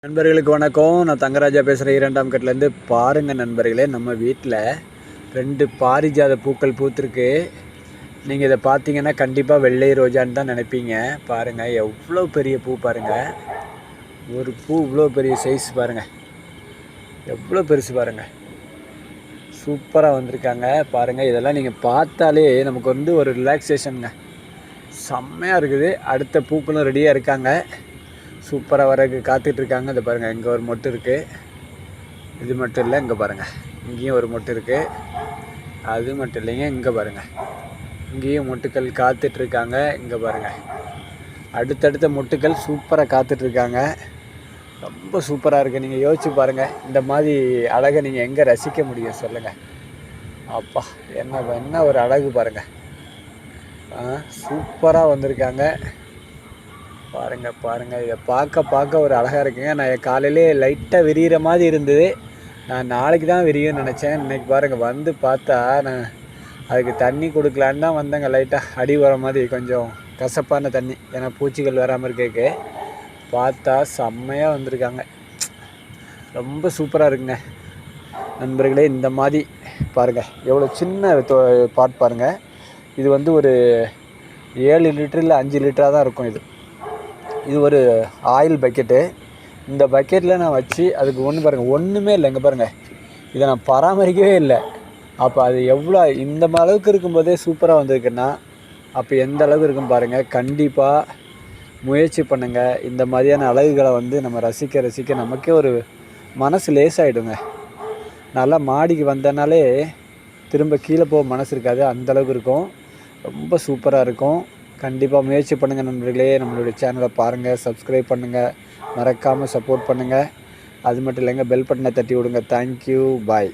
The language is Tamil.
நண்பர்களுக்கு வணக்கம். நான் தங்கராஜா பேசுகிறேன் இரண்டாம் கட்டிலேருந்து. பாருங்கள் நண்பர்களே, நம்ம வீட்டில் 2 பாரிஜாத பூக்கள் பூத்திருக்கு. நீங்கள் இதை பார்த்தீங்கன்னா கண்டிப்பாக வெள்ளை ரோஜான்னு தான் நினைப்பீங்க. பாருங்கள் எவ்வளோ பெரிய பூ பாருங்கள். ஒரு பூ இவ்வளோ பெரிய சைஸ் பாருங்கள், எவ்வளோ பெருசு பாருங்கள். சூப்பராக வந்திருக்காங்க பாருங்கள். இதெல்லாம் நீங்கள் பார்த்தாலே நமக்கு வந்து ஒரு ரிலாக்ஸேஷனுங்க, செம்மையாக இருக்குது. அடுத்த பூக்களும் ரெடியாக இருக்காங்க, சூப்பராக வரக்கு காத்துட்ருக்காங்க. இதை பாருங்கள், இங்கே ஒரு மொட்டு இருக்குது. இது மட்டும் இல்லை, இங்கே பாருங்கள், இங்கேயும் ஒரு மொட்டு இருக்குது. அது மட்டும் இல்லைங்க, இங்கே பாருங்கள், இங்கேயும் மொட்டுக்கள் காத்துட்ருக்காங்க. இங்கே பாருங்கள், அடுத்தடுத்த மொட்டுக்கள் சூப்பராக காத்துட்ருக்காங்க. ரொம்ப சூப்பராக இருக்குது. நீங்கள் யோசிச்சு பாருங்கள், இந்த மாதிரி அழகை நீங்கள் எங்கே ரசிக்க முடியும் சொல்லுங்கள். அப்பா, என்ன ஒரு அழகு பாருங்கள். சூப்பராக வந்திருக்காங்க பாருங்கள். இதை பார்க்க ஒரு அழகாக இருக்குங்க. நான் காலையிலே லைட்டாக விரிகிற மாதிரி இருந்தது. நான் நாளைக்கு தான் விரியும்னு நினச்சேன். இன்றைக்கி பாருங்கள், வந்து பார்த்தா நான் அதுக்கு தண்ணி கொடுக்கலான்னு தான் வந்தேங்க. லைட்டாக அடி வர மாதிரி கொஞ்சம் கசப்பான தண்ணி, ஏன்னா பூச்சிகள் வராமல் இருக்கேக்கு. பார்த்தா செம்மையாக வந்திருக்காங்க. ரொம்ப சூப்பராக இருக்குங்க நண்பர்களே. இந்த மாதிரி பாருங்கள், எவ்வளோ சின்ன பாட் பாருங்கள். இது வந்து ஒரு 7 லிட்டர் இல்லை 5 லிட்டராக தான் இருக்கும். இது ஒரு ஆயில் பக்கெட்டு. இந்த பக்கெட்டில் நான் வச்சு அதுக்கு பாருங்கள், ஒன்றுமே இல்லை. இங்கே பாருங்கள், இதை நான் பராமரிக்கவே இல்லை. அப்போ அது எவ்வளோ இந்த அளவுக்கு இருக்கும்போதே சூப்பராக வந்திருக்குன்னா அப்போ எந்த அளவுக்கு இருக்கும் பாருங்கள். கண்டிப்பாக முயற்சி பண்ணுங்கள். இந்த மாதிரியான அழகுகளை வந்து நம்ம ரசிக்க நமக்கே ஒரு மனசு லேசாகிடுங்க. நல்லா மாடிக்கு வந்தனாலே திரும்ப கீழே போக மனசு இருக்காது, அந்தளவுக்கு இருக்கும். ரொம்ப சூப்பராக இருக்கும். கண்டிப்பாக முயற்சி பண்ணுங்கள் நண்பர்களே. நம்மளுடைய சேனலை பாருங்கள், சப்ஸ்கிரைப் பண்ணுங்கள், மறக்காமல் சப்போர்ட் பண்ணுங்கள். அது மட்டும் இல்லைங்க, பெல் பட்டனை தட்டி விடுங்க. தேங்க்யூ, பாய்.